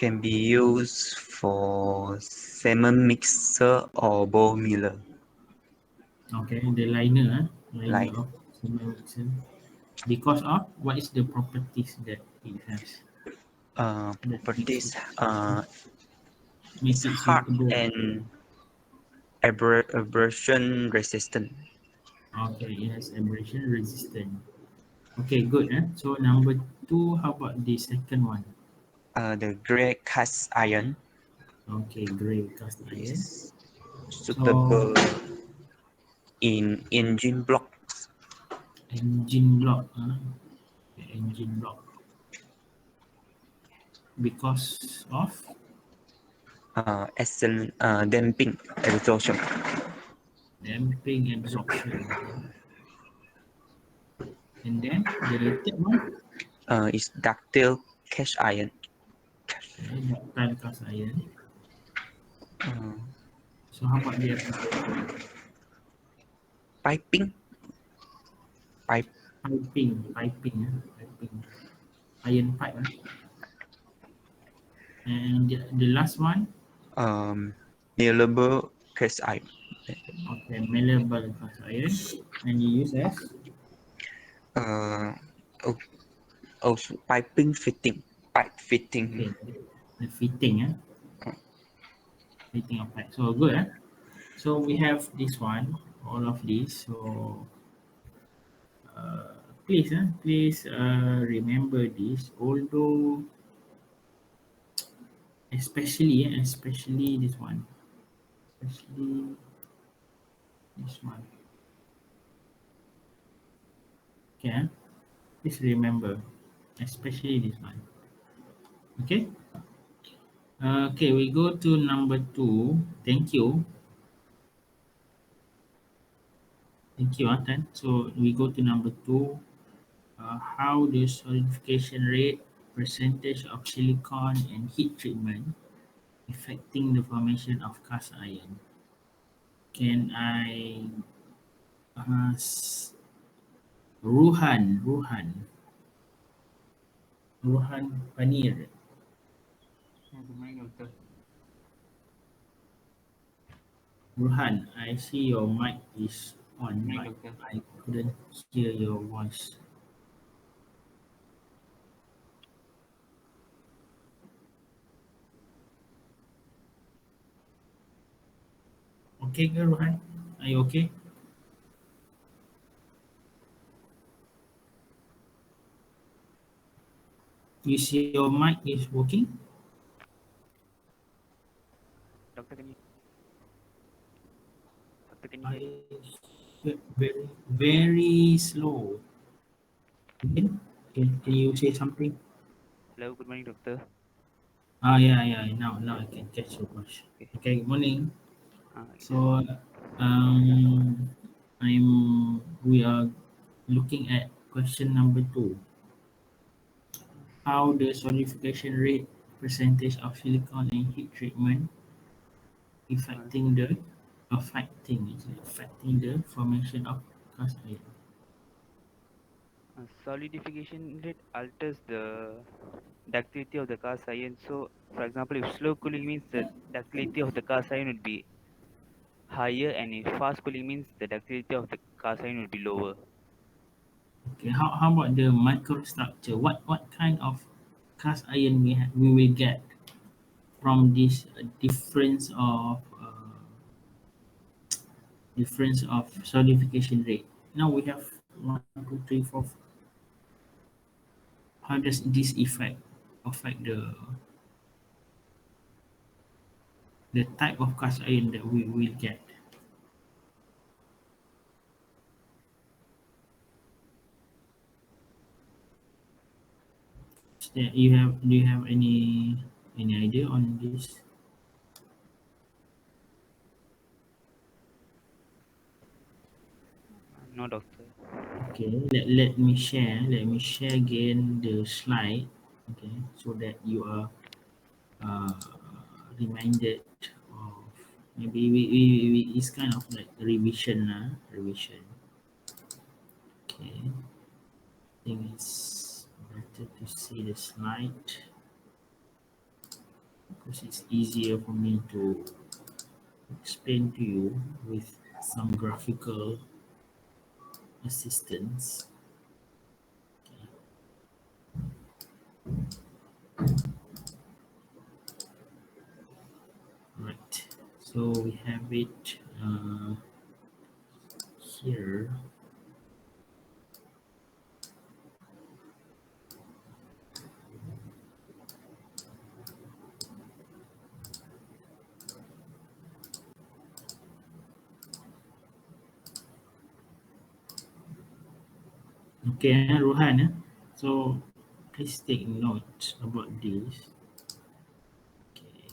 Can be used for salmon mixer or bowl miller. Okay, the liner, liner Like of cement mixer. Because of what is the properties that it has that makes properties it is make it hard suitable? and abrasion resistant. Okay, it has abrasion resistant. Okay, good. So number two, how about the second one? The gray cast iron Okay, gray cast iron. is So suitable in engine blocks, engine block, okay, engine block because of excellent damping exhaustion. damping absorption. And then the third one, Is ductile cast iron. okay, ductile cast iron. Uh, So how about the application? piping, pipe, Piping, iron pipe. And the last one, malleable cast iron. okay, malleable cast iron, and you use as Uh, oh, also piping fitting, pipe fitting. okay, the fitting, fitting of pipe. So good, So we have this one, all of these. So please remember this. Although especially this one, especially this one. Okay, please remember, especially this one. Okay. Okay, we go to number two. Thank you. Thank you, Atan. So we go to number two. How the solidification rate, percentage of silicon, and heat treatment affecting the formation of cast iron? Can I ask Ruhan Panir? Good morning, doctor. Ruhan, I see your mic is Good on, morning, but doctor. I couldn't hear your voice. Okay, ke, Ruhan? Are you okay? You see your mic is working? Doctor, can you hear me? I heard very slow. Again, can you say something? Hello, good morning, doctor. Yeah. Now I can catch your voice. Okay. Okay, good morning. Yes. So, um, we are looking at question number two. How the solidification rate, percentage of silicon and heat treatment Uh, affecting the formation of cast iron. Solidification rate alters the ductility of the cast iron. So, for example, if slow cooling means the ductility of the cast iron would be higher, and if fast cooling means the ductility of the cast iron would be lower. Okay, how about the microstructure? What kind of cast iron we will get from this difference of solidification rate? Now we have one, two, three, four. How does this affect the type of cast iron that we will get? Do you have any idea on this? No, doctor. Okay, let me share again the slide. Okay, so that you are uh, reminded of maybe it's kind of like revision. Okay, I think it's better to see the slide. because it's easier for me to explain to you with some graphical assistance. Right, so we have it here. Okay, Rohan. So please take note about this. Okay.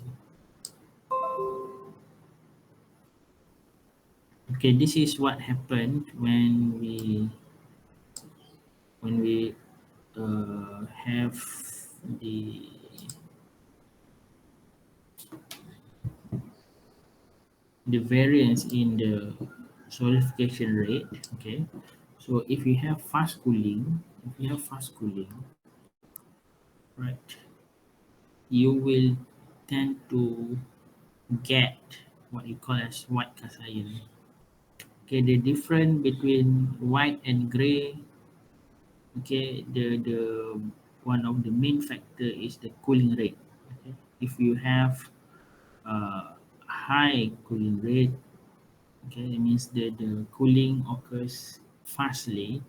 Okay, this is what happened when we have the variance in the solidification rate. Okay, so if you have fast cooling, right, you will tend to get what you call as white cast iron. Okay, the difference between white and gray, okay, the one of the main factor is the cooling rate. Okay, if you have high cooling rate, okay, it means the cooling occurs fastly,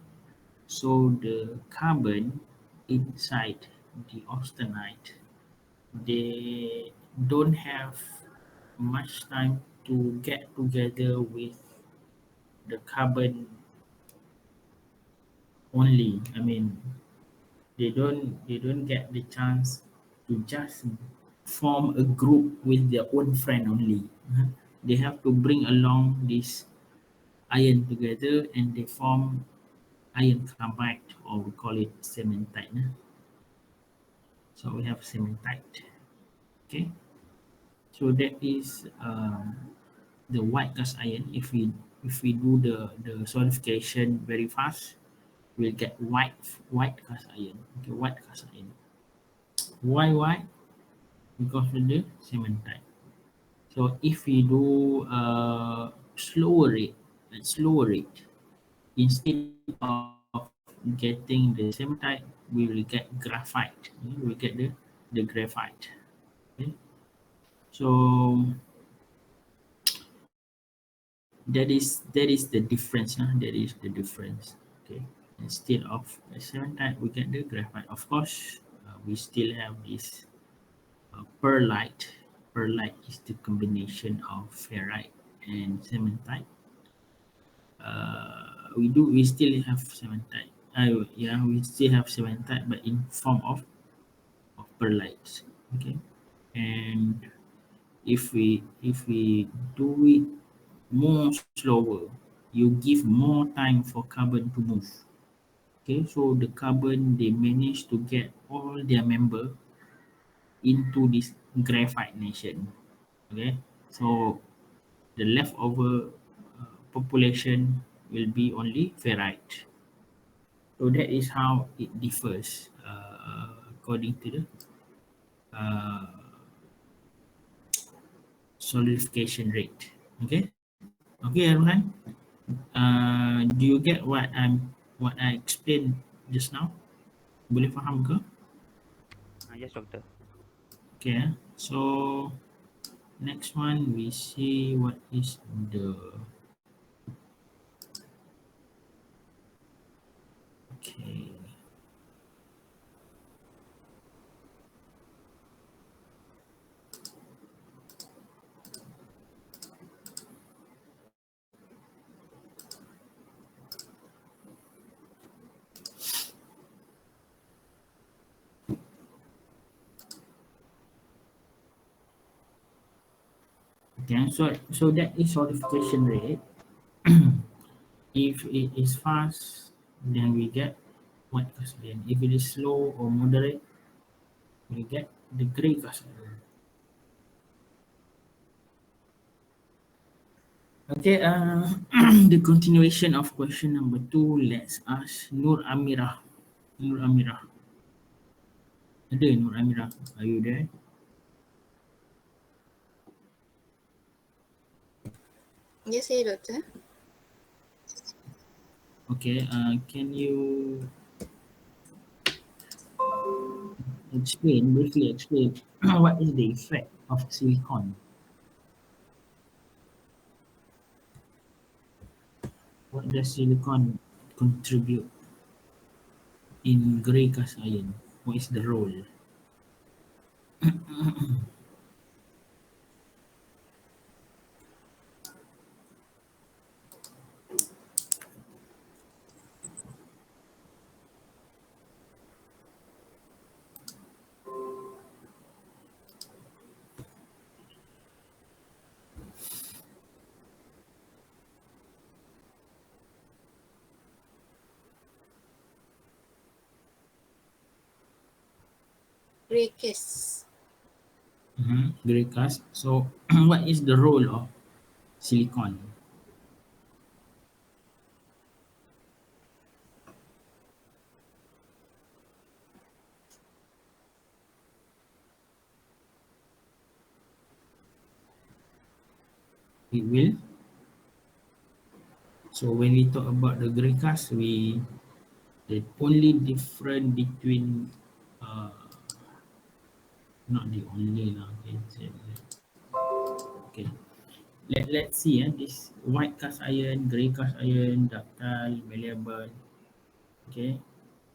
so the carbon inside the austenite, they don't have much time to get together with the carbon only. I mean, they don't get the chance to just form a group with their own friend only. They have to bring along this iron together and they form iron carbide, or we call it cementite. So we have cementite. Okay, so that is the white cast iron. If we do the solidification very fast, we'll get white cast iron. Okay, white cast iron. Why white? Because of the cementite. So if we do slower rate, instead of getting the cementite, we will get graphite. We will get the graphite. Okay? So that is the difference. That is the difference. Okay. Instead of the cementite, we get the graphite. Of course, we still have this perlite. Perlite is the combination of ferrite and cementite. We still have cementite. Yeah, we still have cementite, but in form of perlite. Okay, and if we do it more slower, you give more time for carbon to move. Okay, so the carbon, they manage to get all their member into this graphite nation. Okay, so the leftover population will be only ferrite. So that is how it differs according to the uh, solidification rate. Okay, okay, Arhan. Do you get what I explained just now? Boleh faham ke? Yes, doctor. Okay, so next one we see what is the okay. Okay, so that is solidification rate. If it is fast, then we get white custodian. If it is slow or moderate, we get the gray custodian. Okay, the continuation of question number 2. Let's ask Nur Amirah. Nur Amirah. Ada Nur Amirah? Are you there? Yes, saya doktor. Okay, can you briefly explain what is the effect of silicon? What does silicon contribute in grey cast iron? What is the role? Grey case. Grey cast. So, what is the role of silicon? It will. So, when we talk about the grey cast, the only difference between uh, not the only lah. Okay. Let's see this white cast iron, grey cast iron, ductile, malleable. Okay.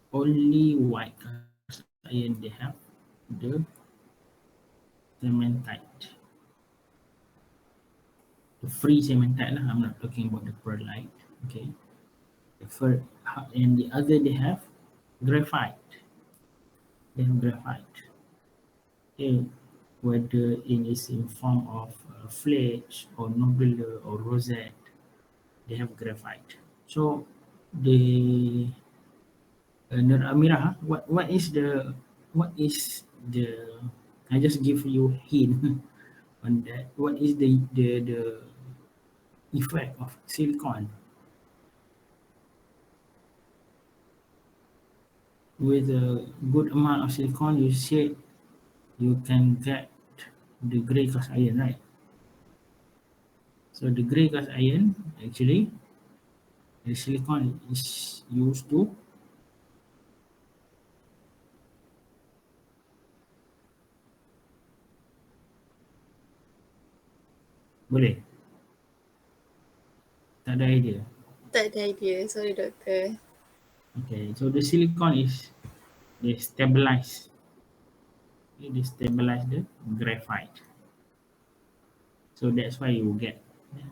Only white cast iron they have the cementite. The free cementite lah. I'm not talking about the perlite. Okay. And the other they have graphite. They have graphite. Okay. Whether it is in form of flakes or nodular or rosette, they have graphite. So the Nur Amirah, what is the I just give you hint on that. What is the effect of silicon? With a good amount of silicon, you said you can get the grey cast iron, right? So the grey cast iron, actually, the silicon is used to boleh? Tak ada idea. Tak ada idea. Sorry, doktor. Okay, so the silicon is they stabilize. Okay, they stabilize the graphite. So that's why you get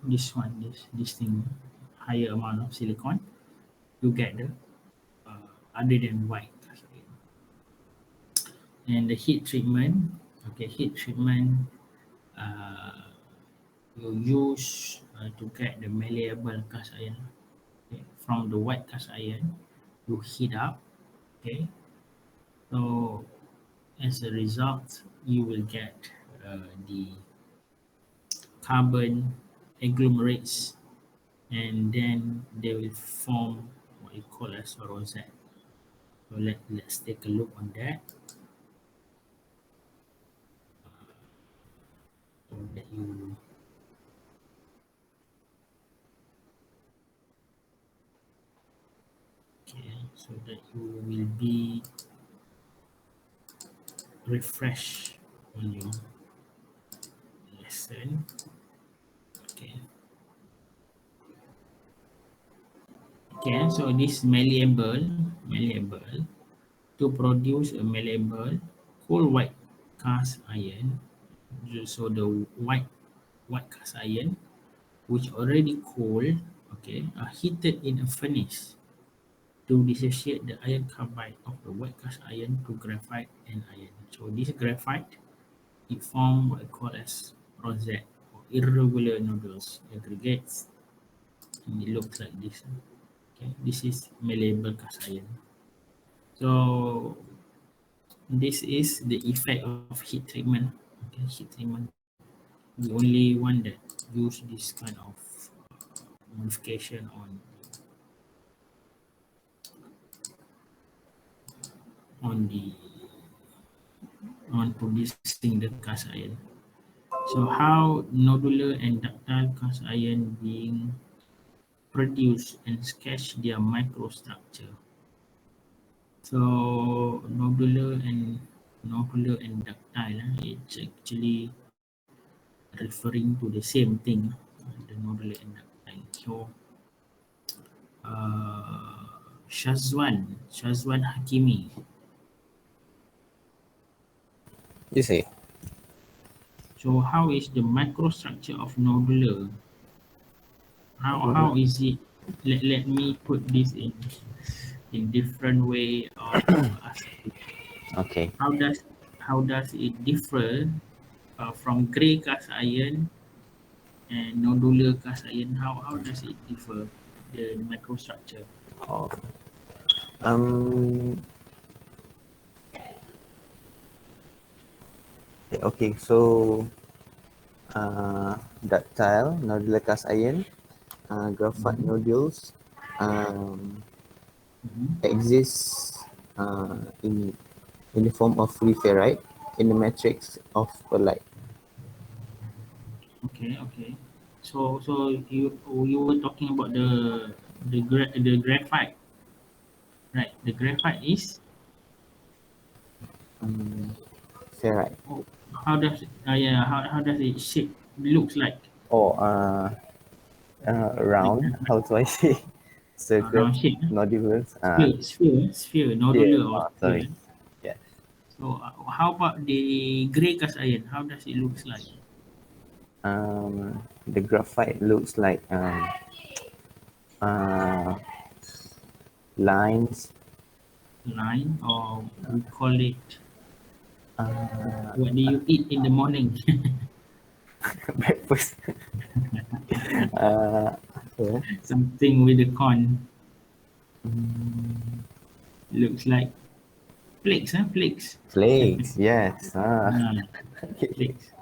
this one, this thing, higher amount of silicon. You get the other than white. And the heat treatment, okay, heat treatment you use to get the malleable cast iron. Okay, from the white cast iron, you heat up. Okay, so as a result, you will get the carbon agglomerates, and then they will form what you call as a rosette. So let's take a look on that. So that you okay, so that you will be refreshed on your lesson. Okay. Okay, so this malleable to produce a malleable whole white cast iron. So the white cast iron, which already cold, okay, are heated in a furnace to dissociate the iron carbide of the white cast iron to graphite and iron. So this graphite, it forms what I call as rosette or irregular nodules aggregates, and it looks like this. Okay, this is malleable cast iron. So this is the effect of heat treatment. Okay, heat treatment. The only one that use this kind of modification on the on producing the cast iron. So how nodular and ductile cast iron being produced and sketch their microstructure. So nodular and ductile, it's actually referring to the same thing, the nodular and ductile. So Shazwan Hakimi. You say. So how is the microstructure of nodular? How is it? Let me put this in different way of asking. Okay. How does it differ from gray cast iron and nodular cast iron? How does it differ, the microstructure? Oh. Um. Okay. So, ductile nodular cast iron, graphite Mhm. nodules, Mhm. exists in the form of free ferrite in the matrix of pearlite. Okay. So you were talking about the graphite, right? The graphite is, Um, Ferrite. oh, how does yeah, how does it shape looks like? Or The round. graphite, How do I say? Circle round shape, nodules. sphere, Yeah. nodular or Sorry. sphere. Yeah. So how about the grey cast iron? How does it looks like? The graphite looks like uh, lines. Line, or we call it, Uh, what do you eat in the morning? breakfast. Yeah. Something with the corn. Mm, Looks like flakes, huh? Flakes. flakes. Yes. Ah, Okay. flakes.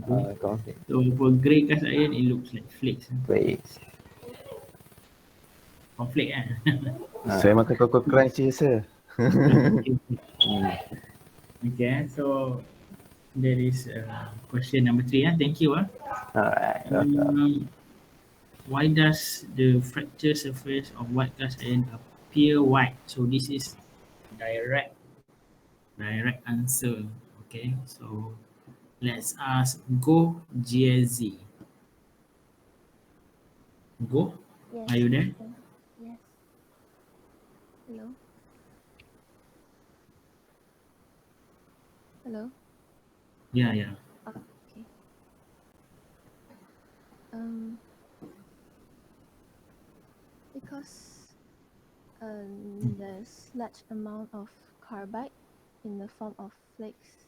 Okay. Conflict. So for grey cast iron, it looks like flakes. Huh? Flakes. Conflict, eh? Saya makan Coco Crunch je, sir. Okay. Mm. Okay, so there is question number 3. Thank you. Alright. Welcome. Why does the fracture surface of white cast iron appear white? So this is direct answer. Okay, so let's ask Go GSZ. Go, Yes, are you there? teacher. Yes. Hello. Hello. Yeah. Oh, okay. Um, because there's large amount of carbide in the form of flakes.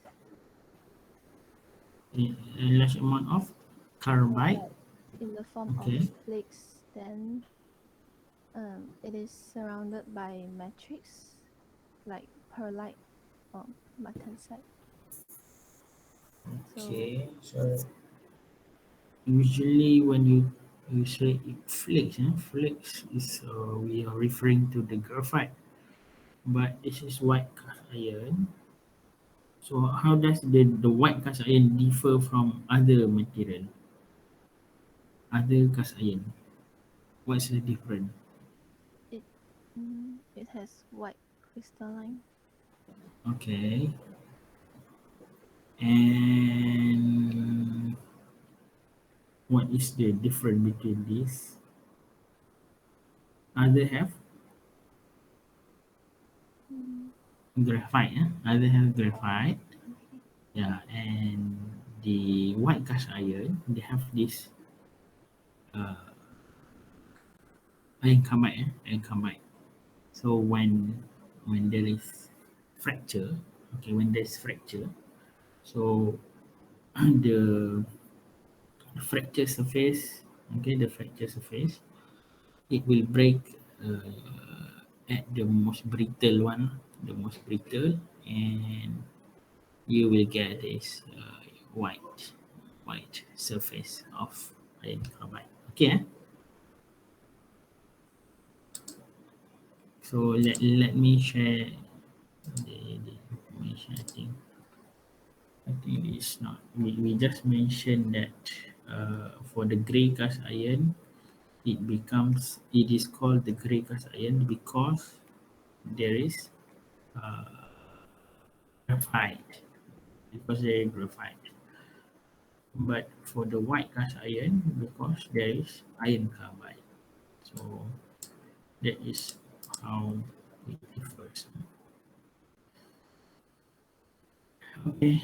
A large amount of carbide. Carbide in the form of Okay. flakes. Then it is surrounded by matrix like perlite or martensite. So Okay. So usually when you say it flakes, flakes is we are referring to the graphite, but this is white cast iron. So how does the white cast iron differ from other material, other cast iron? What's the difference? it it has white crystalline. Okay. And what is the difference between these? Other have Mm, graphite, other have graphite. okay. Yeah, and the white cast iron, they have this uh, iron carbide, iron carbide. So when there is fracture, okay, when there's fracture, so the fracture surface, okay, the fracture surface, it will break at the most brittle one, the most brittle, and you will get this white surface of iron carbide. Okay, so let me share the information. I think I think it's not. We just mentioned that for the grey cast iron, it is called the grey cast iron because there is graphite, graphite. But for the white cast iron, because there is iron carbide. So that is how it differs. Okay.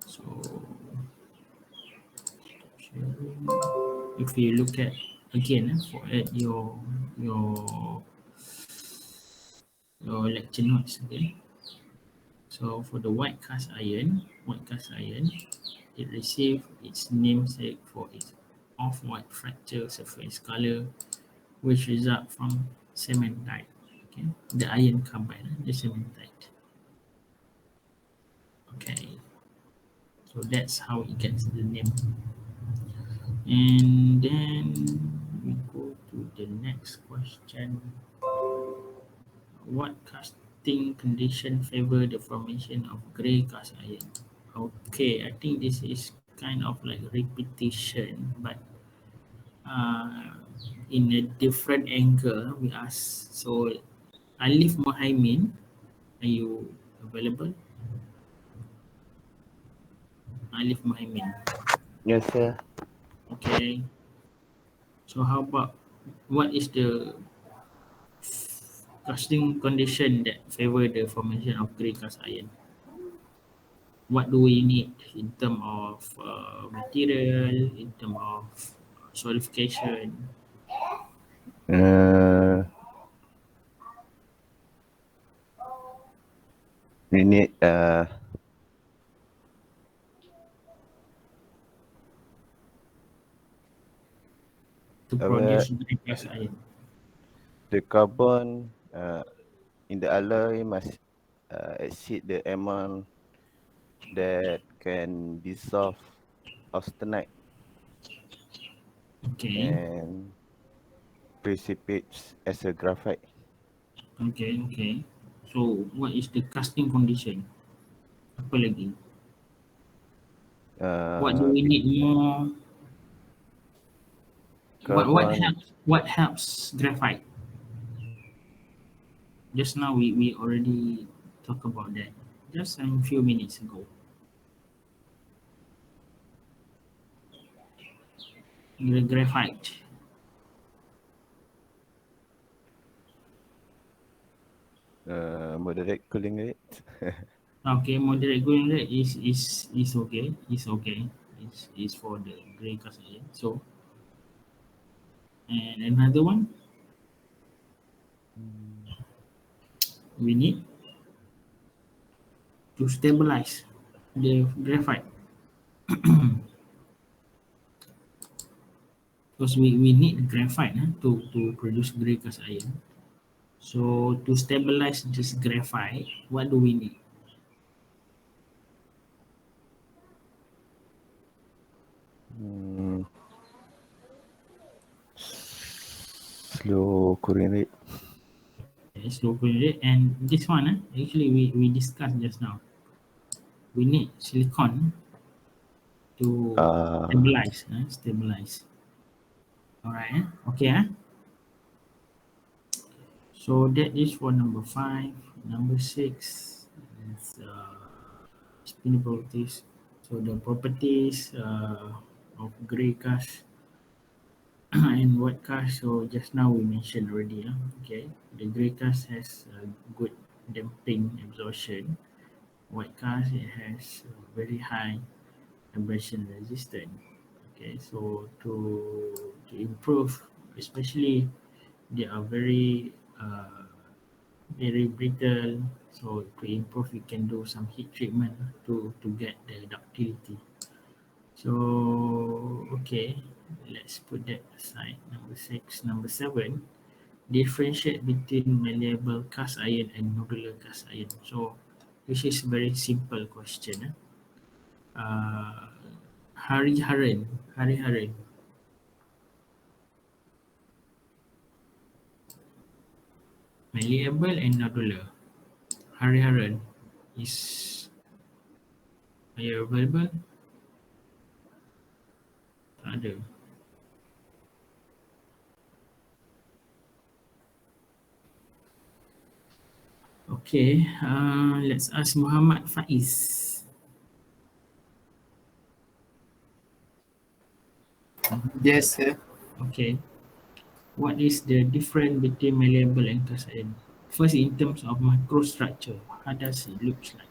So if you look at again at your lecture notes, okay. So for the white cast iron, it received its namesake for its off-white fracture surface color, which result from cementite. Okay, the iron carbide, the cementite. Okay, so that's how it gets the name. And then we go to the next question. What casting condition favor the formation of grey cast iron? Okay, I think this is kind of like repetition, but uh, in a different angle we ask. So, Alif Mohaimin, are you available? Alif Mohaimin. Yes, sir. Okay. So, how about what is the casting condition that favor the formation of grey cast iron? What do we need in terms of material, in terms of solidification? Uh, we need To our produce grey cast iron? the carbon in the alloy must exceed the amount that can dissolve austenite Okay, and precipitates as a graphite. okay. So, what is the casting condition? Apa lagi? What do we Be- need more? carbon What helps graphite? Just now we already talked about that just a few minutes ago. The graphite. moderate cooling rate. Okay, moderate going rate is okay. Is okay. Is for the gray cast iron. So and another one we need to stabilize the graphite because we need graphite to produce gray cast iron. So to stabilize this graphite, what do we need? Slow cooling rate. Yes, local rate. And this one, actually, we discussed just now. We need silicon to Uh, stabilize. Stabilize. All right. Okay. So that is for number 5. Number 6 is spin properties. So the properties of gray cast and white cast. So just now we mentioned already. Okay. The gray cast has good damping absorption. White cast it has very high abrasion resistant. Okay, so to improve, especially they are very brittle. So to improve, you can do some heat treatment to get the ductility. So okay, let's put that aside. Number 6, number 7. Differentiate between malleable cast iron and nodular cast iron. So this is very simple question. Uh, Hari Haran. Malleable and nodular. Hariharan is, are you available? Tak ada. Okay, let's ask Muhammad Faiz. Yes, sir. Okay, what is the difference between malleable and cast iron? First, in terms of microstructure, how does it look like?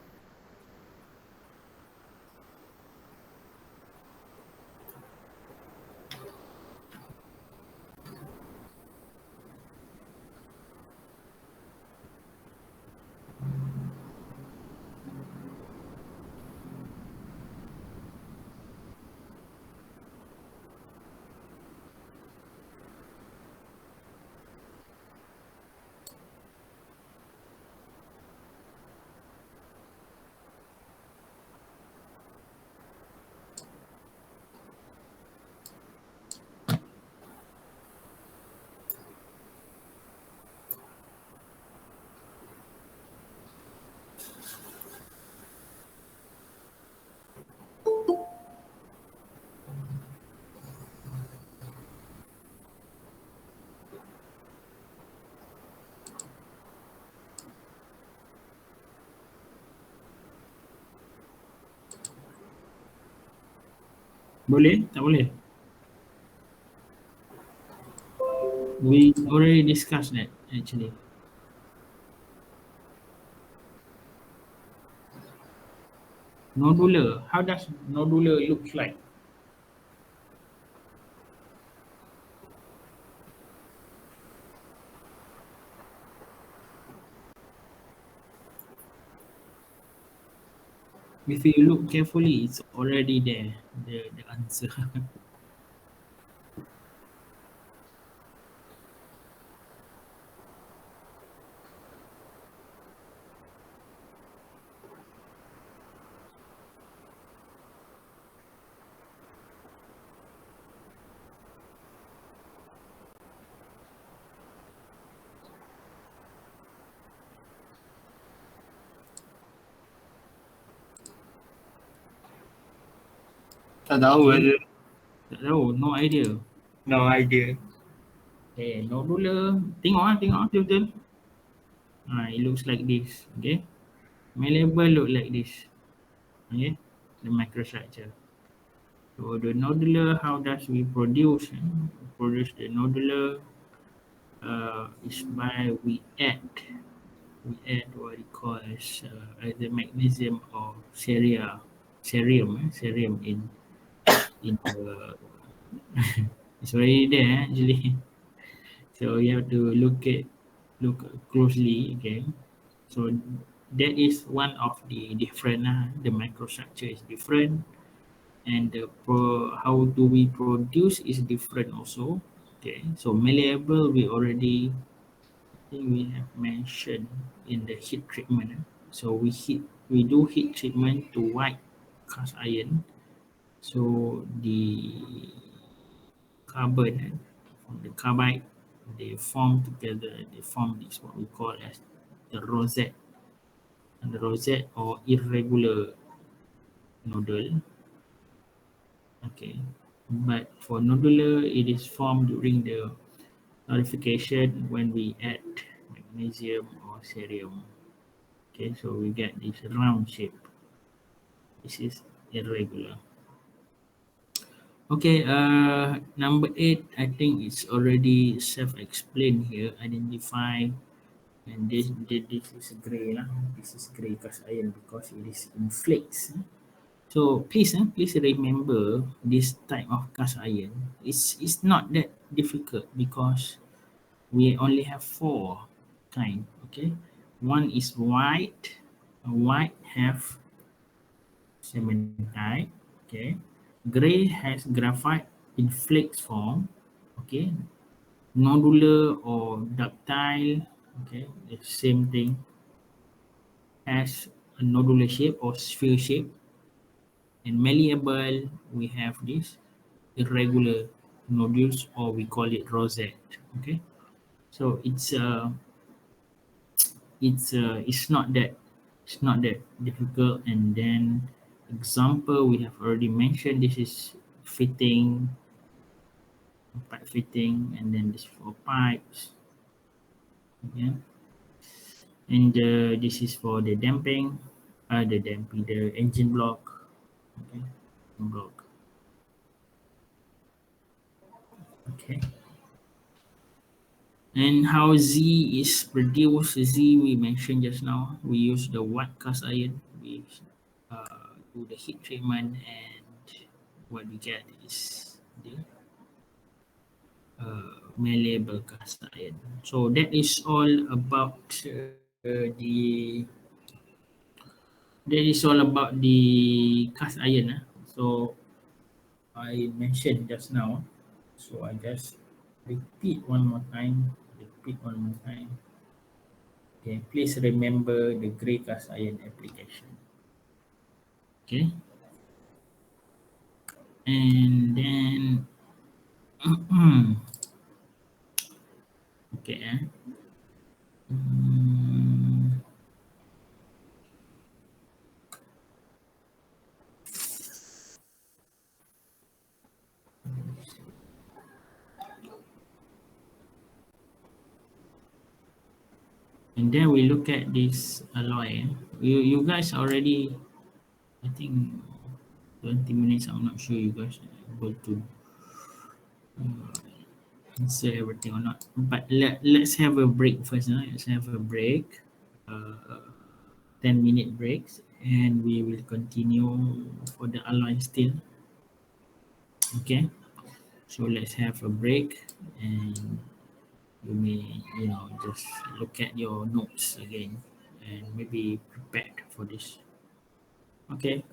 Boleh? Tak boleh? We already discussed that actually. Nodular, how does nodular look like? If you look carefully, it's already there, the answer. Tak tahu ada. Tak tahu, no idea. No idea. Okay, nodular, tengok betul-betul. It looks like this, okay. Malleable look like this, okay, the microstructure. So the nodular, how does we produce? Produce the nodular is by we add what we call as either magnesium or cerium in the it's already there actually. So you have to look closely again. So that is one of the different. The microstructure is different, and how do we produce is different also. Okay, so malleable we already, I think we have mentioned in the heat treatment. So we do heat treatment to white cast iron. So the carbon from the carbide, they form together. They form this what we call as the rosette, and the rosette or irregular nodule. Okay, but for nodular, it is formed during the nullification when we add magnesium or cerium. Okay, so we get this round shape. This is irregular. Okay, number 8, I think it's already self-explained here. Identify, and this is gray lah. This is gray cast iron because it is in flakes. So please remember this type of cast iron. It's not that difficult because we only have 4 kind. Okay, one is white. White have cementite. Okay, gray has graphite in flakes form. Okay, nodular or ductile. Okay, the same thing, has a nodular shape or sphere shape. And malleable, we have this irregular nodules, or we call it rosette. Okay, so it's it's not that difficult. And then example we have already mentioned, this is fitting, pipe fitting, and then this for pipes. Yeah, and this is for the damping, the engine block. Okay, block. Okay. And how Z is produced, Z we mentioned just now. We use the white cast iron. We do the heat treatment, and what we get is the malleable cast iron. So that is all about the cast iron. So I mentioned just now. So I just repeat one more time. Okay, please remember the gray cast iron application. Okay, and then okay, Mm, and then we look at this alloy. You guys already, I think 20 minutes. I'm not sure you guys are able to answer everything or not. But let's have a break first. Let's have a break. 10-minute breaks, and we will continue for the alloy still. Okay, so let's have a break, and you may just look at your notes again and maybe prepared for this. Okay.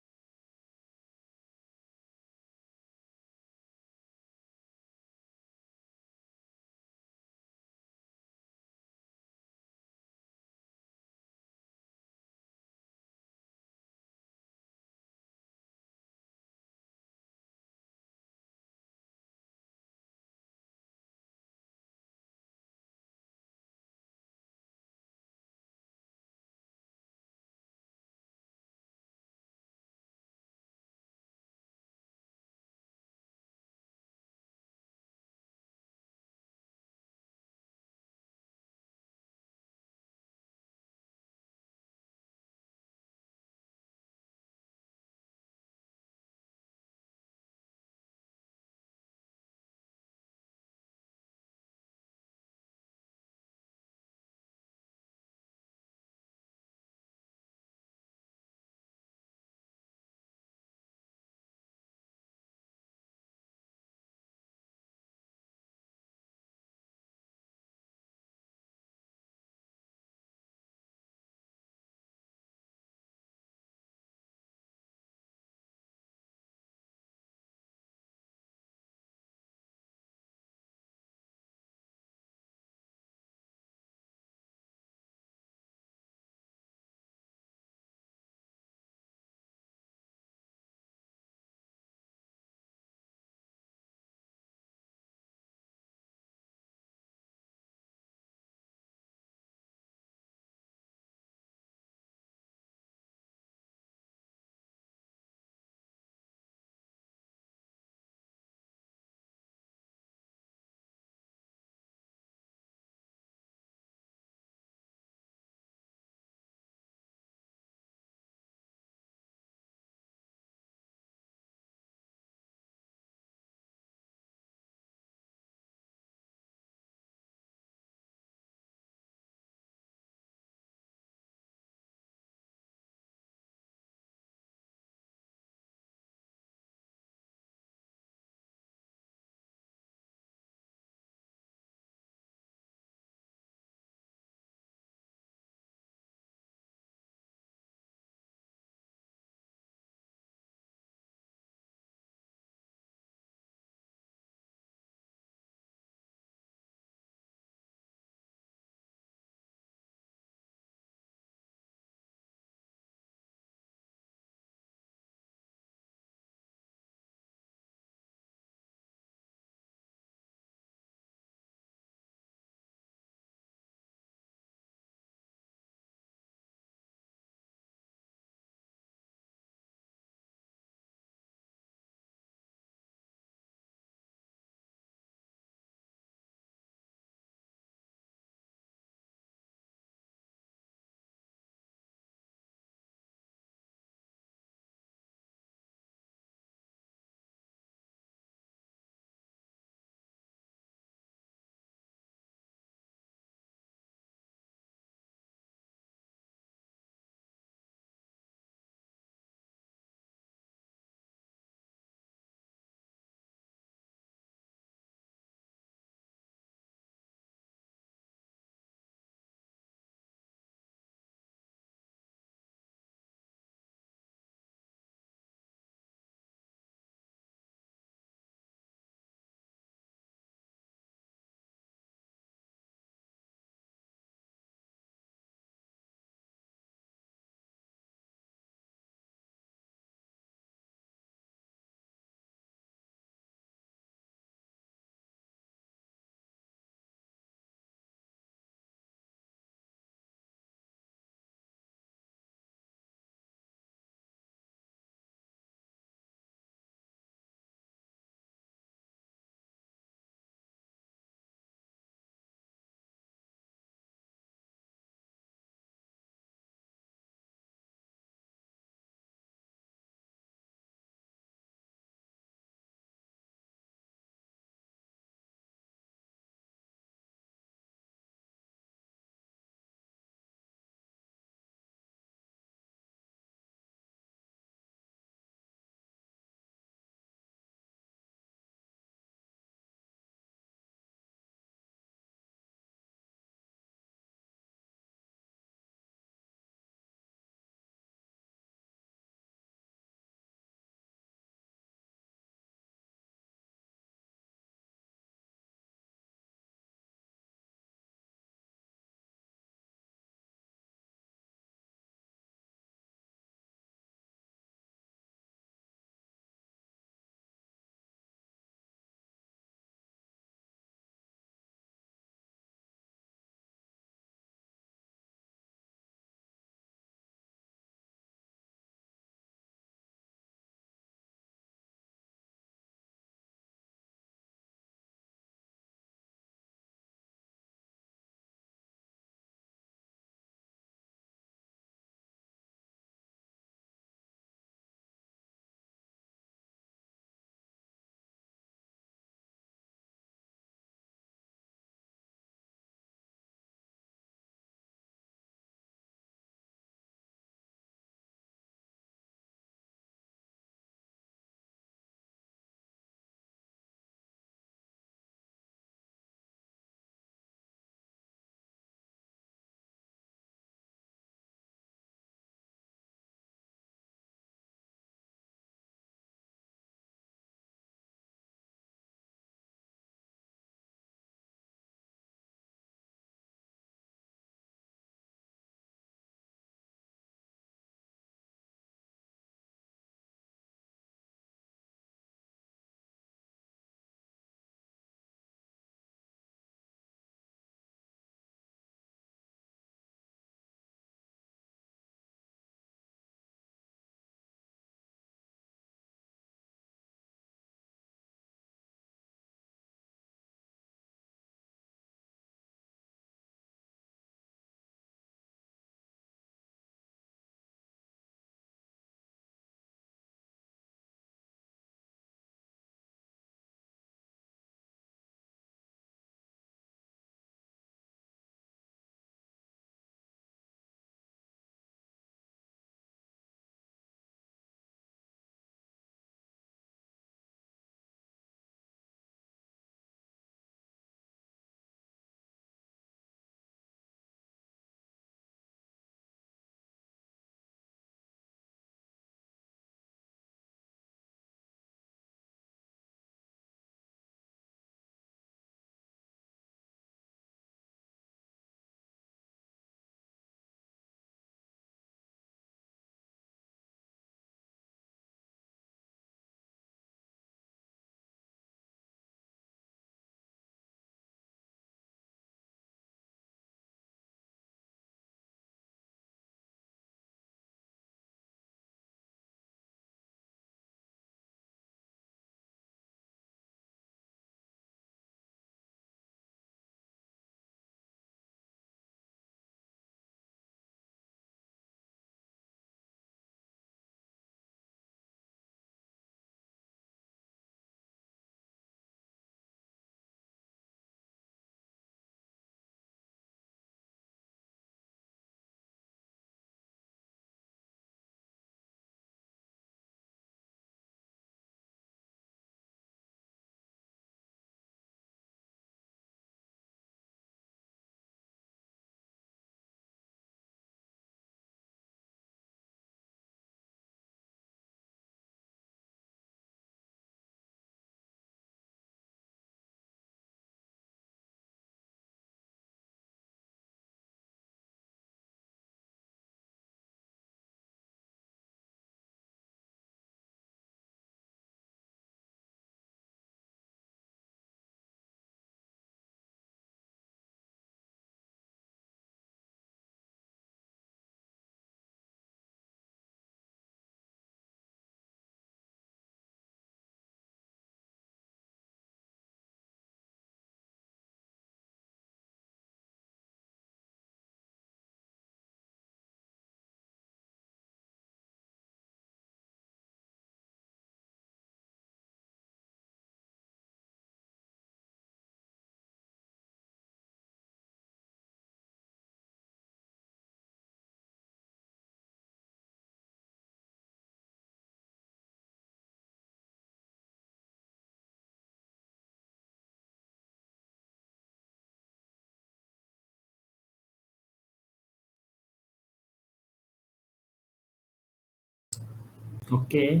Okay.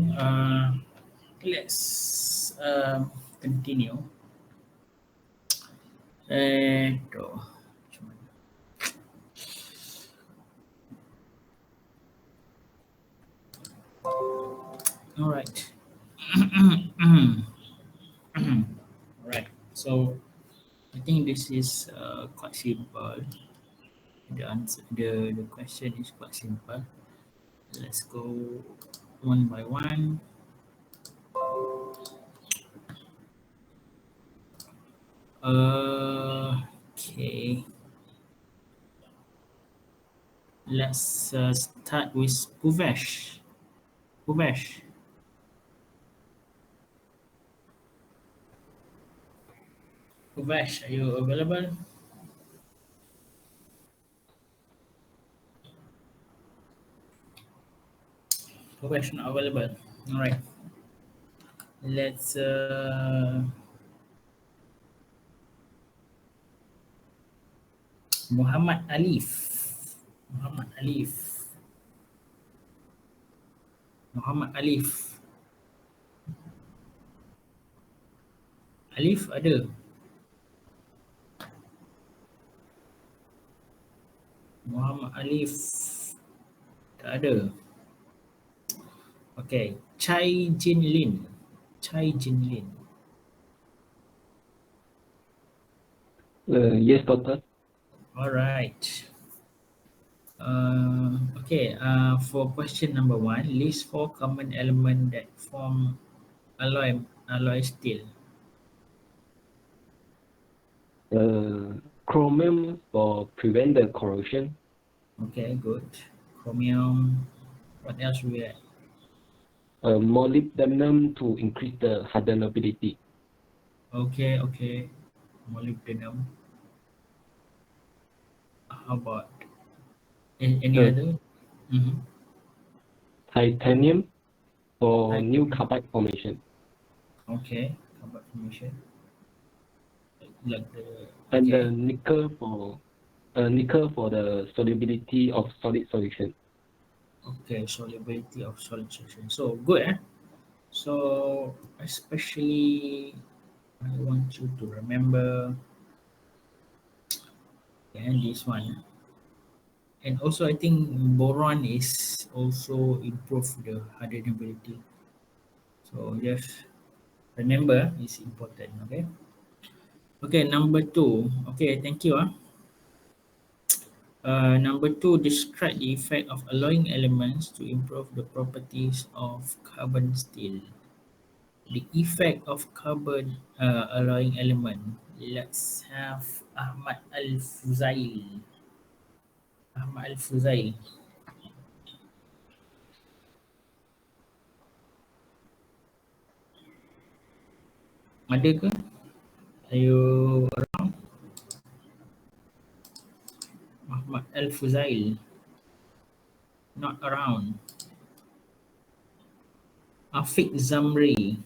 Let's continue. Eto. All right. All right. So I think this is quite simple. The question is quite simple. Let's go one by one. Okay. Let's start with Puvesh. Puvesh. Puvesh, are you available? Puvesh not available. All right. Let's Muhammad Alif. Muhammad Alif. Muhammad Alif. Alif ada. Muhammad Alif tak ada. Okay. Chai Jin Lin. Chai Jin Lin. Yes, doctor. All right. Okay. For question number one, list four common elements that form alloy steel. Chromium for prevent the corrosion. Okay, good. Chromium. What else we have? Molybdenum to increase the hardenability. Okay, okay. Molybdenum. How about any Uh, other? Mm-hmm. Titanium for new Titanium. carbide formation. Okay, carbon formation. Like the And okay, the nickel for the solubility of solid solution. okay, solubility of solid solution. So good, eh? So especially I want you to remember and this one. And also I think boron is also improve the hardenability. So just remember it's important, okay? Okay, number two. Okay, thank you. Number two, describe the effect of alloying elements to improve the properties of carbon steel. The effect of carbon alloying element. Let's have Ahmad Al-Fuzail. Ahmad Al-Fuzail. Ada ke? Are you around? Ahmad Al-Fuzail. Not around. Afiq Zamri.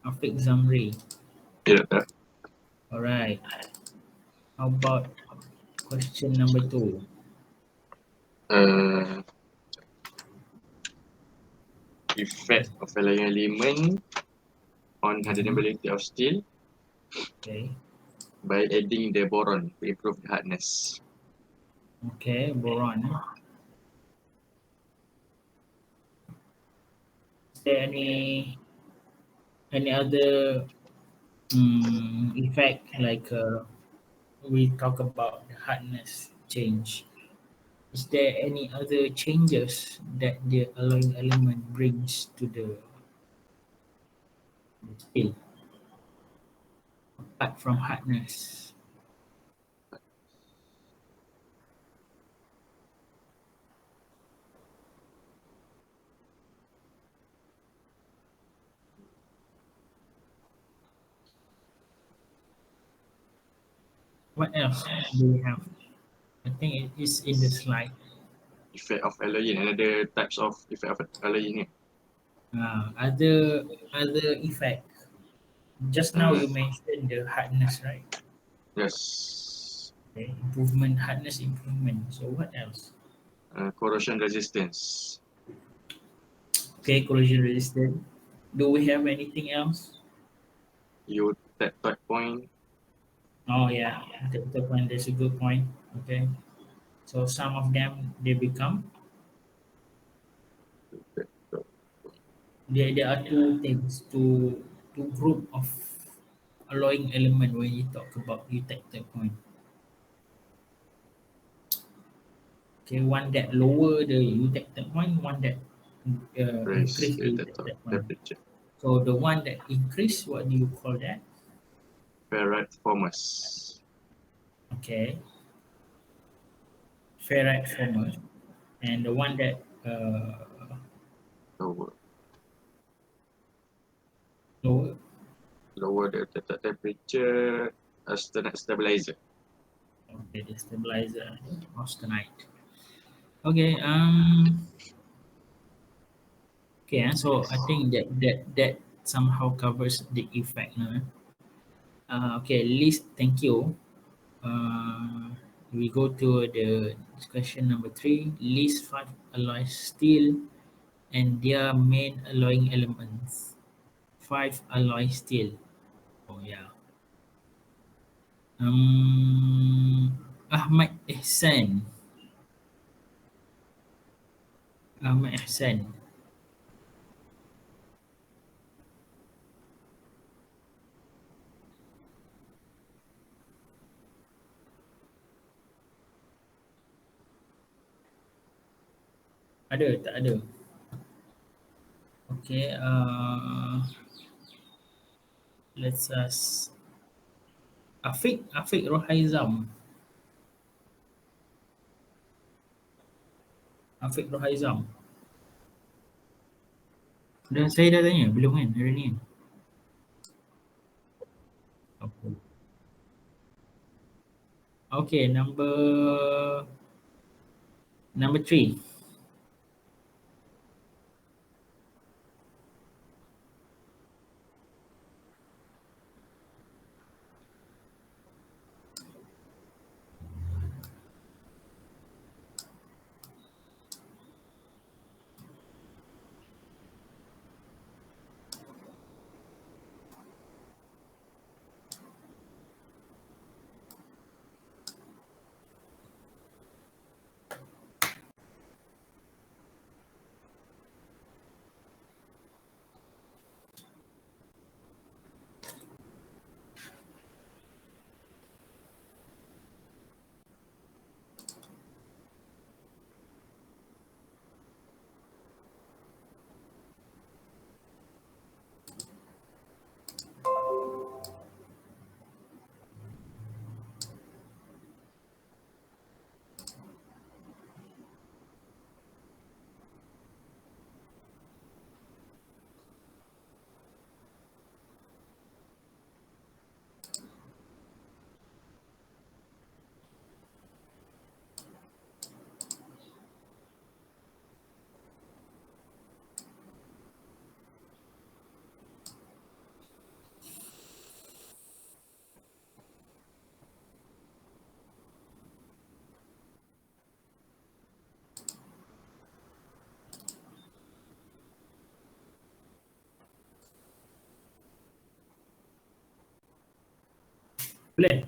Afiq Zamri. Yeah. Alright. How about question number two? Effect of alloying element on hardenability of steel Okay. by adding the boron to improve the hardness. Okay, boron. Is there any other effect like we talk about the hardness change? Is there any other changes that the alloying element brings to the steel apart from hardness? What else do we have? I think it is in the slide. Effect of alloying, another types of effect of alloying. Other effect. Just now you mentioned the hardness, right? Yes. Okay, improvement, hardness improvement. So what else? Corrosion resistance. Okay, corrosion resistant. Do we have anything else? You that third point. Oh yeah, the point. That's a good point. Okay, so some of them they become. There are two things, two group of alloying element when you talk about eutectic point. Okay, one that lower the eutectic point, one that Raise increase the the eutectic point. temperature. So the one that increase, what do you call that? Ferrite formers. Okay, ferrite former, and the one that Lower. lower. Lower the temperature as the net stabilizer. Okay, the stabilizer, austenite. Okay, okay, so I think that somehow covers the effect. Okay, list. Thank you. We go to the question number 3. List 5 alloy steel and their main alloying elements. 5 alloy steel. Oh yeah. Ahmad Ihsan. Ahmad Ihsan. Ada tak ada? Okay, let's ask Afiq Rohaizam. Afiq Rohaizam. Saya dah tanya, belum kan hari ni kan? Okay. Okay, number 3. Boleh?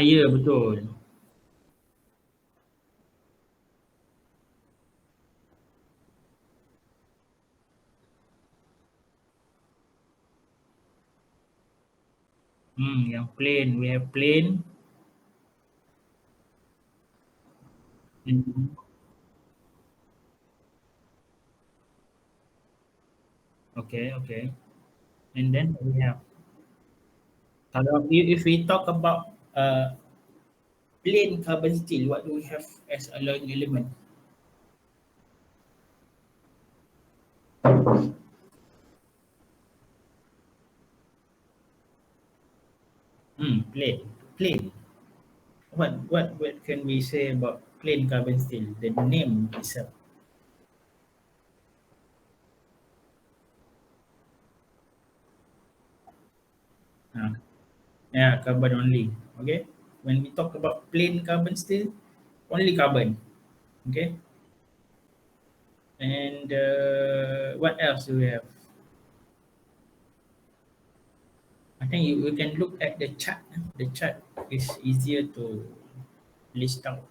Ya, betul. Yang plain, we have plain. Mhm. Okay. And then we have, kalau if we talk about plain carbon steel, what do we have as alloying element? Plain. What can we say about plain carbon steel? The name itself. Yeah, carbon only. Okay. When we talk about plain carbon steel, only carbon. Okay. And what else do we have? I think you can look at the chart. The chart is easier to list out.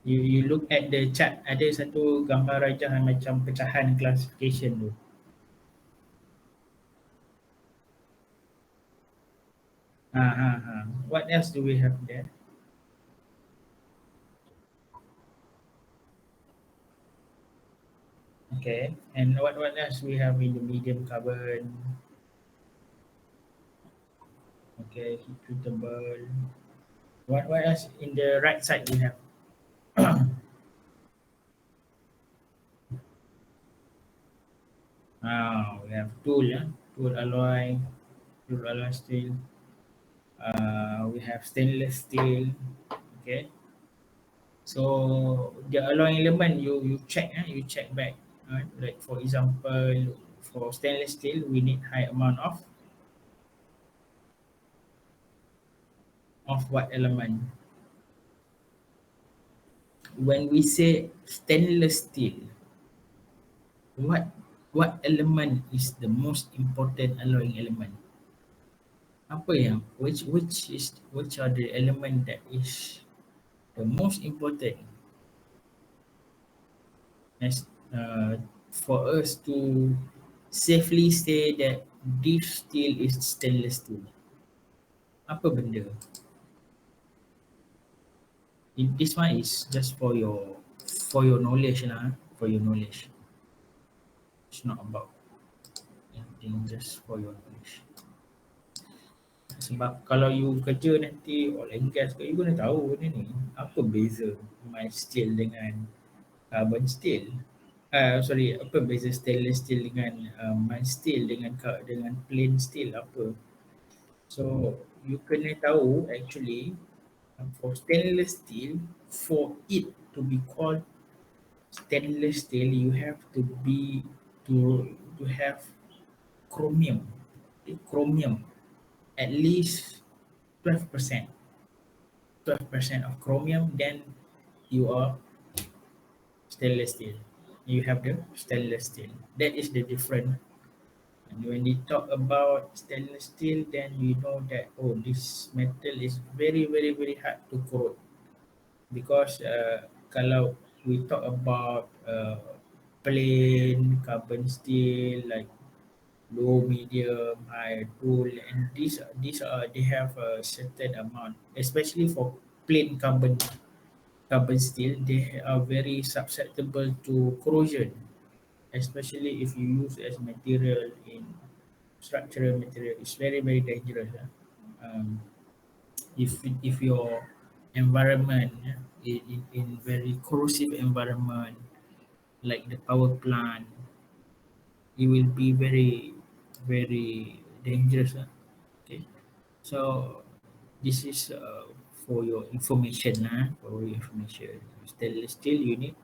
You look at the chart, ada satu gambar rajah macam pecahan classification tu. What else do we have there? Okay, and what else we have in the medium carbon? Okay, heat treatable. What else in the right side we have? We have tool alloy steel. We have stainless steel. Okay, so the alloy element you check, you check back. Like for example, for stainless steel, we need high amount of what element? When we say stainless steel, what element is the most important alloying element? Apa yang which are the element that is the most important as for us to safely say that this steel is stainless steel? Apa benda? This one is just for your knowledge lah, for your knowledge. It's not about anything, just for your knowledge. Sebab kalau you kerja nanti oil and gas ke, you kena tahu benda ni. Apa beza mild steel dengan carbon steel? Sorry, apa beza stainless steel dengan mild steel dengan plain steel apa? So you kena tahu actually for stainless steel, for it to be called stainless steel, you have to have chromium. Chromium at least 12%. 12% of chromium, then you are stainless steel. You have the stainless steel. That is the difference. And when we talk about stainless steel, then you know that this metal is very very very hard to corrode, because kalau we talk about plain carbon steel like low, medium, high, cool, and these are they have a certain amount, especially for plain carbon steel. They are very susceptible to corrosion, especially if you use as material in structural material. It's very very dangerous. If your environment, in very corrosive environment like the power plant, it will be very very dangerous. Okay, so this is for your information. For your information, stainless steel you need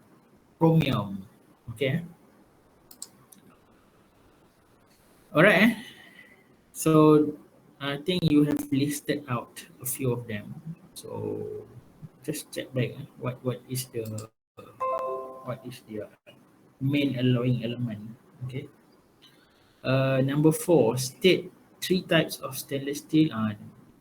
chromium. Okay, all right. So I think you have listed out a few of them. So just check back what is the main alloying element. Okay. Number 4, state 3 types of stainless steel.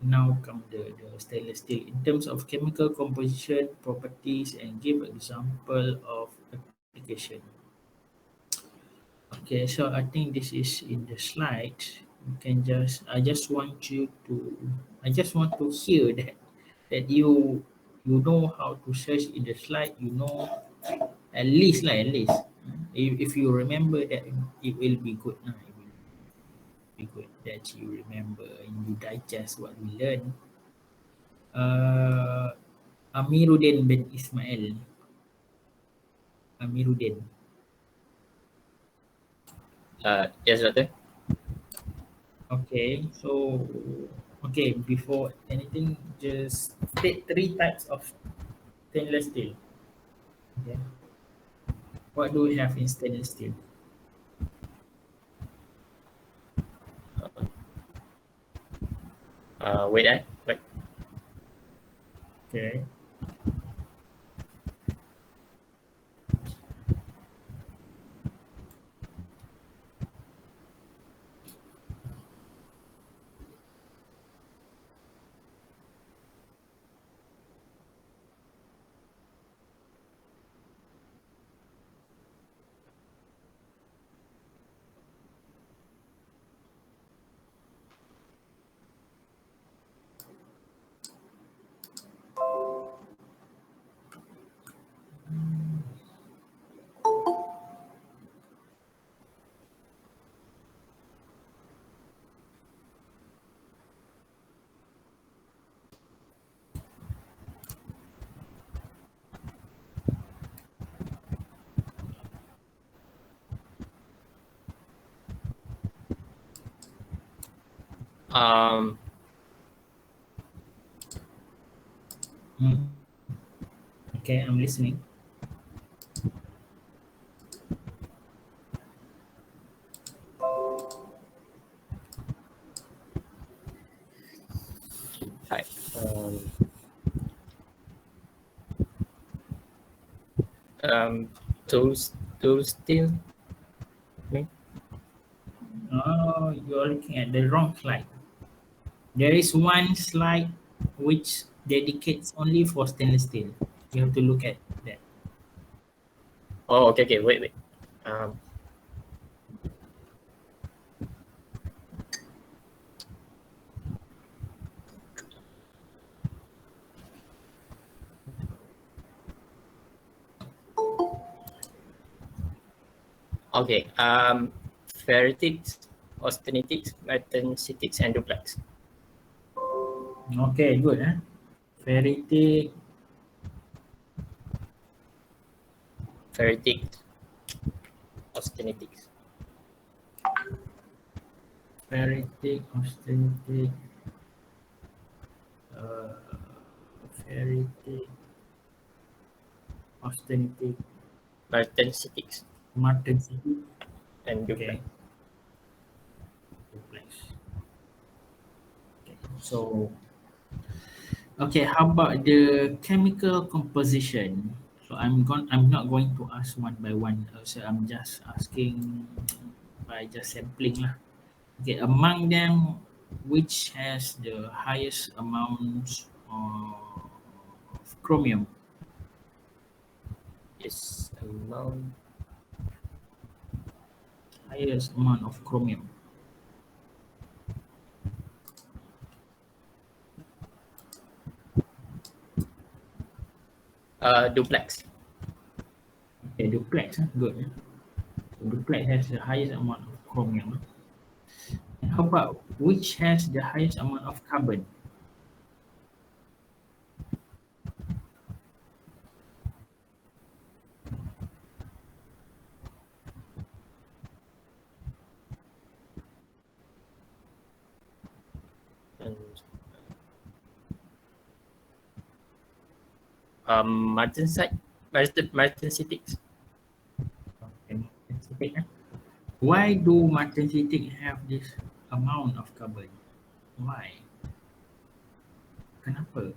Now come the stainless steel in terms of chemical composition, properties, and give example of application. Okay, so I think this is in the slide. You can I just want to hear that you know how to search in the slide. You know at least. If you remember that, it will be good. It will be good that you remember and you digest what we learn. Amiruddin bin Ismail. Amiruddin. Yes, Doctor. Okay, so before anything, just state 3 types of stainless steel. Okay. What do we have in stainless steel? Wait, wait. Okay. Um, Okay, I'm listening. Hi. Tools, steel. Me? Oh, you're looking at the wrong slide. There is one slide which dedicates only for stainless steel. You have to look at that. Oh, okay, wait. Um, okay. Ferritics, austenitics, martensitics, and duplex. Okay, good. Ferritic, Ferritics, austenitics. ferritic, austenitic, uh, ferritic, austenitic, Martensitics, martensite. and duplex. Okay, duplex. Okay, so okay, how about the chemical composition? So I'm not going to ask one by one. So I'm just asking by just sampling lah. Okay, among them, which has the highest amount of chromium? Yes, amount. Highest amount of chromium. Duplex. Okay, duplex, good. So duplex has the highest amount of chromium. And how about which has the highest amount of carbon? And martensite, martensitics. Okay, martensitic, why do martensitic have this amount of carbon? Why? Kenapa?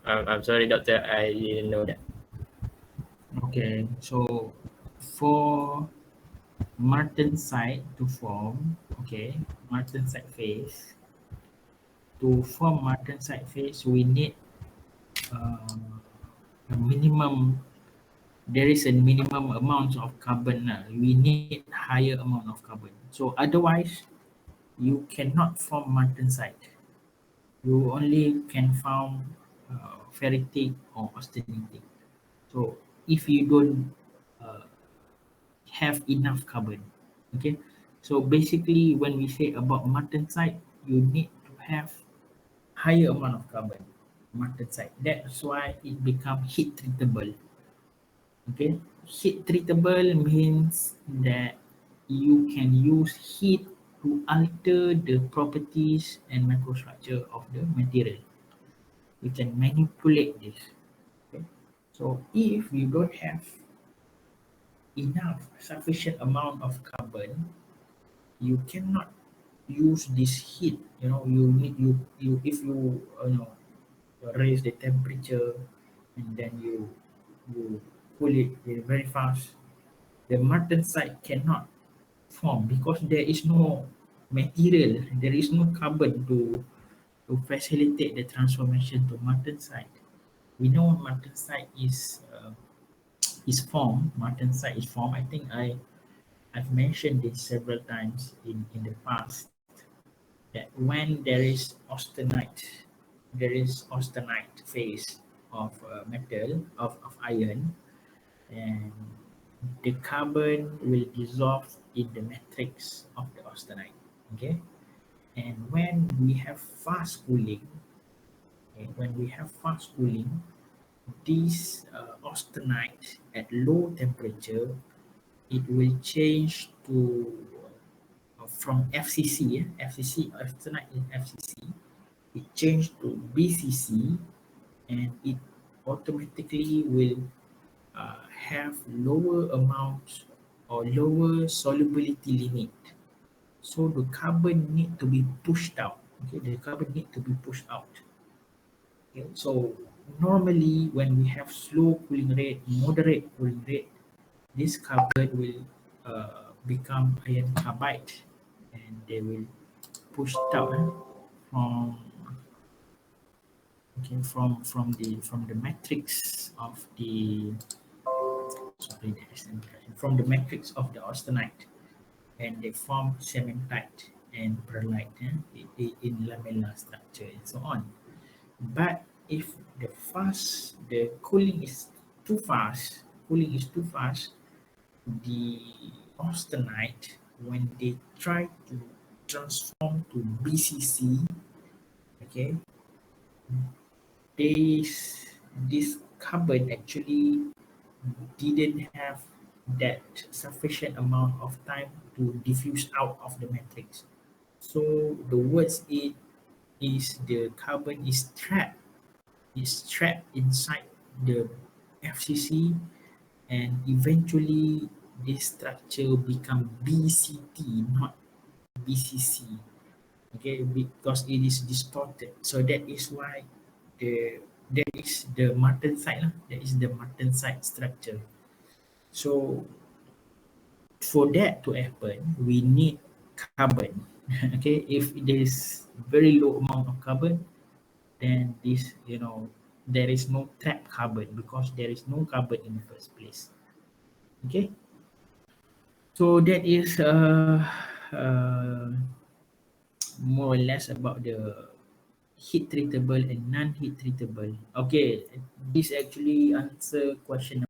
I'm sorry, doctor. I didn't know that. Okay, so for martensite to form, okay, martensite phase. To form martensite phase, we need a minimum. There is a minimum amount of carbon. We need higher amount of carbon. So otherwise, you cannot form martensite. You only can form ferritic or austenitic. So if you don't uh, have enough carbon, okay. So basically, when we say about martensite, you need to have higher amount of carbon. Martensite. That's why it become heat treatable. Okay, heat treatable means that you can use heat to alter the properties and microstructure of the material. You can manipulate this. Okay, so if you don't have enough sufficient amount of carbon, you cannot use this heat. You know, you need you if you raise the temperature and then you cool it very fast, the martensite cannot form because there is no material, there is no carbon to facilitate the transformation to martensite. We know martensite is formed. Martensite is formed. I think I've mentioned this several times in the past that when there is austenite, there is austenite phase of metal of iron, and the carbon will dissolve in the matrix of the austenite. Okay, and when we have fast cooling, okay, when we have fast cooling, this austenite at low temperature, it will change to from FCC, FCC austenite is FCC. It changed to BCC, and it automatically will have lower amounts or lower solubility limit. So the carbon need to be pushed out. Okay, the carbon need to be pushed out. Okay, so normally when we have slow cooling rate, moderate cooling rate, this carbon will become iron carbide, and they will push it out from okay from the matrix of the sorry there is an impression. From the matrix of the austenite, and they form cementite and pearlite in lamellar structure and so on. But if the cooling is too fast, the austenite, when they try to transform to BCC, okay, this carbon actually didn't have that sufficient amount of time to diffuse out of the matrix. So the words it is the carbon is trapped inside the FCC, and eventually this structure become BCT, not BCC. Okay, because it is distorted. So that is why that is the martensite lah. That is the martensite structure. So for that to happen, we need carbon. Okay, if there is very low amount of carbon, then this there is no trapped carbon because there is no carbon in the first place. Okay, so that is more or less about the heat treatable and non-heat treatable. Okay, this actually answer question